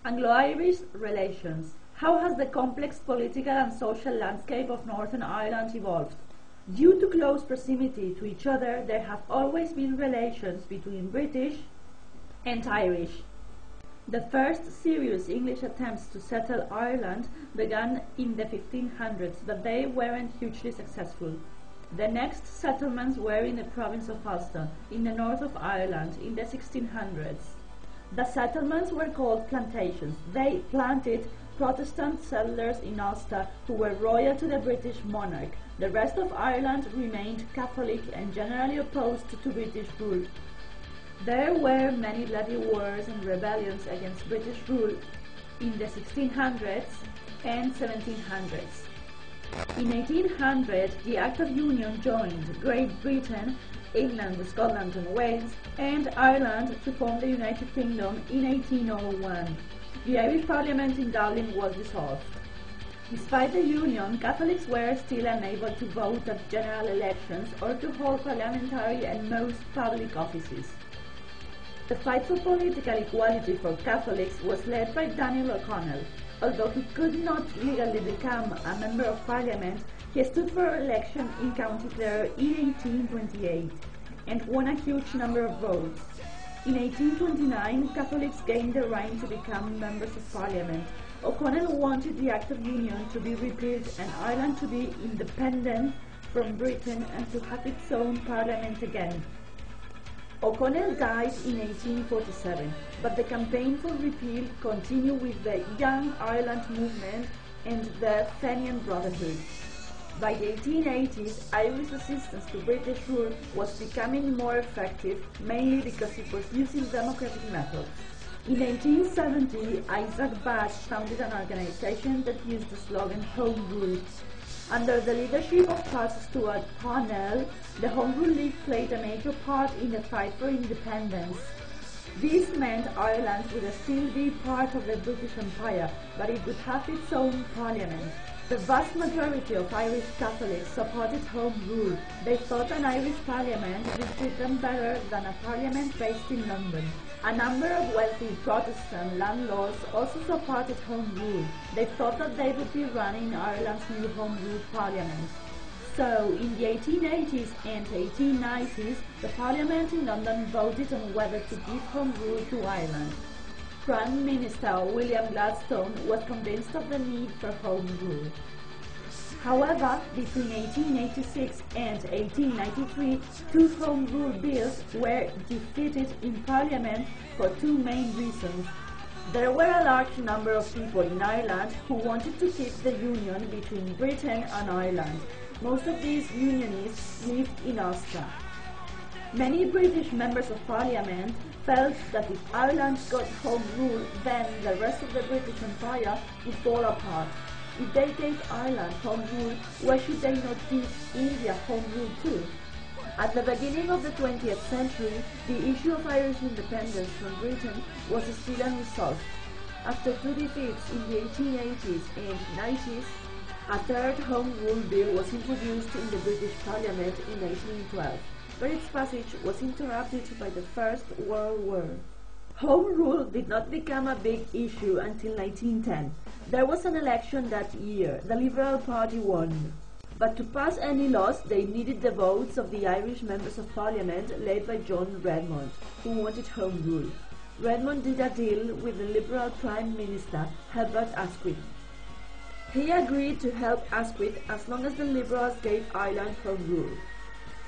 Anglo-Irish relations. How has the complex political and social landscape of Northern Ireland evolved? Due to close proximity to each other, there have always been relations between British and Irish. The first serious English attempts to settle Ireland began in the 1500s, but they weren't hugely successful. The next settlements were in the province of Ulster, in the north of Ireland, in the 1600s. The settlements were called plantations. They planted Protestant settlers in Ulster who were loyal to the British monarch. The rest of Ireland remained Catholic and generally opposed to British rule. There were many bloody wars and rebellions against British rule in the 1600s and 1700s. In 1800, the Act of Union joined Great Britain, England, Scotland and Wales, and Ireland to form the United Kingdom in 1801. The Irish Parliament in Dublin was dissolved. Despite the union, Catholics were still unable to vote at general elections or to hold parliamentary and most public offices. The fight for political equality for Catholics was led by Daniel O'Connell. Although he could not legally become a member of Parliament, he stood for election in County Clare in 1828 and won a huge number of votes. In 1829, Catholics gained the right to become members of Parliament. O'Connell wanted the Act of Union to be repealed and Ireland to be independent from Britain and to have its own Parliament again. O'Connell died in 1847, but the campaign for repeal continued with the Young Ireland movement and the Fenian Brotherhood. By the 1880s, Irish resistance to British rule was becoming more effective, mainly because it was using democratic methods. In 1870, Isaac Bash founded an organization that used the slogan Home Rule. Under the leadership of Charles Stuart Parnell, the Home Rule League played a major part in the fight for independence. This meant Ireland would still be part of the British Empire, but it would have its own parliament. The vast majority of Irish Catholics supported Home Rule. They thought an Irish parliament would treat them better than a parliament based in London. A number of wealthy Protestant landlords also supported Home Rule. They thought that they would be running Ireland's new Home Rule Parliament. So, in the 1880s and 1890s, the Parliament in London voted on whether to give Home Rule to Ireland. Prime Minister William Gladstone was convinced of the need for Home Rule. However, between 1886 and 1893, two Home Rule bills were defeated in Parliament for two main reasons. There were a large number of people in Ireland who wanted to keep the union between Britain and Ireland. Most of these Unionists lived in Ulster. Many British members of Parliament felt that if Ireland got Home Rule, then the rest of the British Empire would fall apart. If they gave Ireland Home Rule, why should they not give India Home Rule too? At the beginning of the 20th century, the issue of Irish independence from Britain was still unresolved. After two defeats in the 1880s and 90s, a third Home Rule bill was introduced in the British Parliament in 1912, but its passage was interrupted by the First World War. Home Rule did not become a big issue until 1910. There was an election that year. The Liberal Party won. But to pass any laws, they needed the votes of the Irish members of Parliament led by John Redmond, who wanted Home Rule. Redmond did a deal with the Liberal Prime Minister, Herbert Asquith. He agreed to help Asquith as long as the Liberals gave Ireland Home Rule.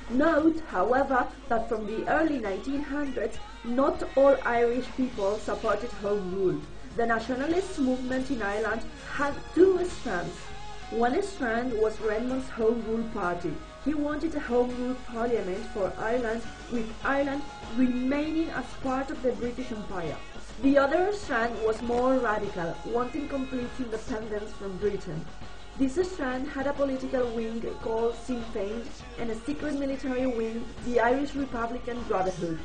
Note, however, that from the early 1900s, not all Irish people supported Home Rule. The nationalist movement in Ireland had two strands. One strand was Redmond's Home Rule Party. He wanted a Home Rule Parliament for Ireland, with Ireland remaining as part of the British Empire. The other strand was more radical, wanting complete independence from Britain. This strand had a political wing called Sinn Féin and a secret military wing, the Irish Republican Brotherhood.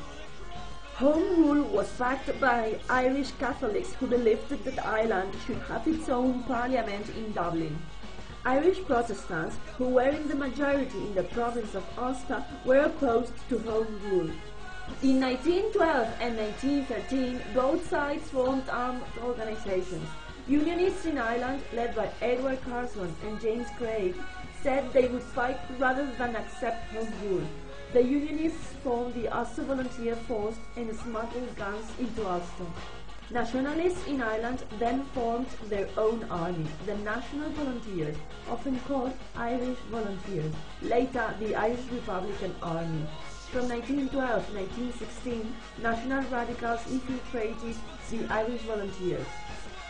Home Rule was backed by Irish Catholics who believed that Ireland should have its own parliament in Dublin. Irish Protestants, who were in the majority in the province of Ulster, were opposed to Home Rule. In 1912 and 1913, both sides formed armed organizations. Unionists in Ireland, led by Edward Carson and James Craig, said they would fight rather than accept home rule. The Unionists formed the Ulster Volunteer Force and smuggled guns into Ulster. Nationalists in Ireland then formed their own army, the National Volunteers, often called Irish Volunteers, later the Irish Republican Army. From 1912 to 1916, National Radicals infiltrated the Irish Volunteers.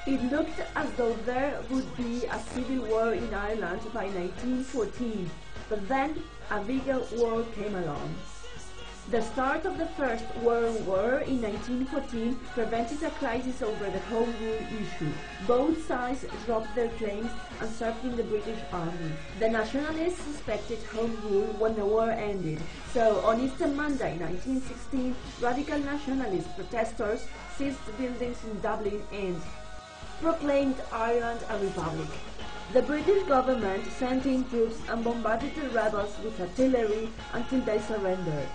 It looked as though there would be a civil war in Ireland by 1914, but then a bigger war came along. The start of the First World War in 1914 prevented a crisis over the Home Rule issue. Both sides dropped their claims and served in the British Army. The Nationalists suspected Home Rule when the war ended, so on Easter Monday 1916, radical nationalist protesters seized buildings in Dublin and proclaimed Ireland a republic. The British government sent in troops and bombarded the rebels with artillery until they surrendered.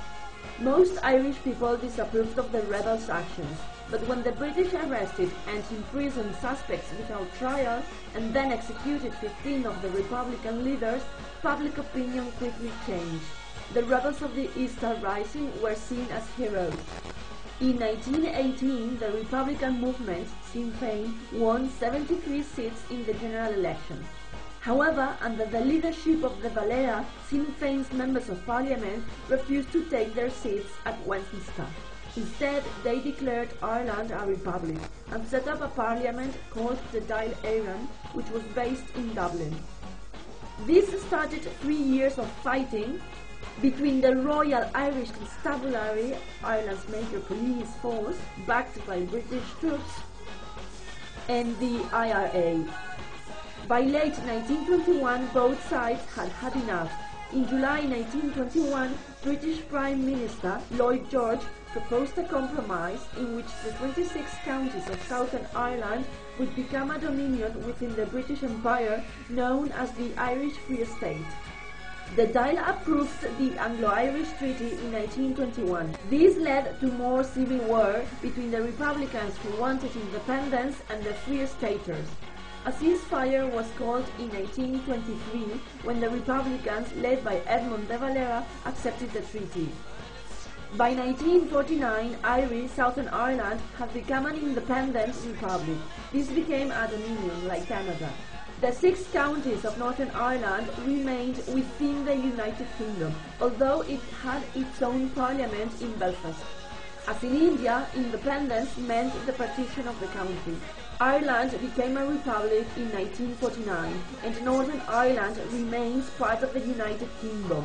Most Irish people disapproved of the rebels' actions, but when the British arrested and imprisoned suspects without trial and then executed 15 of the Republican leaders, public opinion quickly changed. The rebels of the Easter Rising were seen as heroes. In 1918, the Republican movement, Sinn Féin, won 73 seats in the general election. However, under the leadership of De Valera, Sinn Féin's members of parliament refused to take their seats at Westminster. Instead, they declared Ireland a republic and set up a parliament called the Dáil Éireann, which was based in Dublin. This started 3 years of fighting between the Royal Irish Constabulary, Ireland's major police force, backed by British troops, and the IRA. By late 1921, both sides had had enough. In July 1921, British Prime Minister Lloyd George proposed a compromise in which the 26 counties of Southern Ireland would become a dominion within the British Empire known as the Irish Free State. The Dáil approved the Anglo-Irish Treaty in 1921. This led to more civil war between the Republicans who wanted independence and the Free Staters. A ceasefire was called in 1823 when the Republicans, led by Edmund de Valera, accepted the treaty. By 1949, Irish Southern Ireland had become an independent republic. This became a dominion like Canada. The 6 counties of Northern Ireland remained within the United Kingdom, although it had its own parliament in Belfast. As in India, independence meant the partition of the country. Ireland became a republic in 1949, and Northern Ireland remains part of the United Kingdom.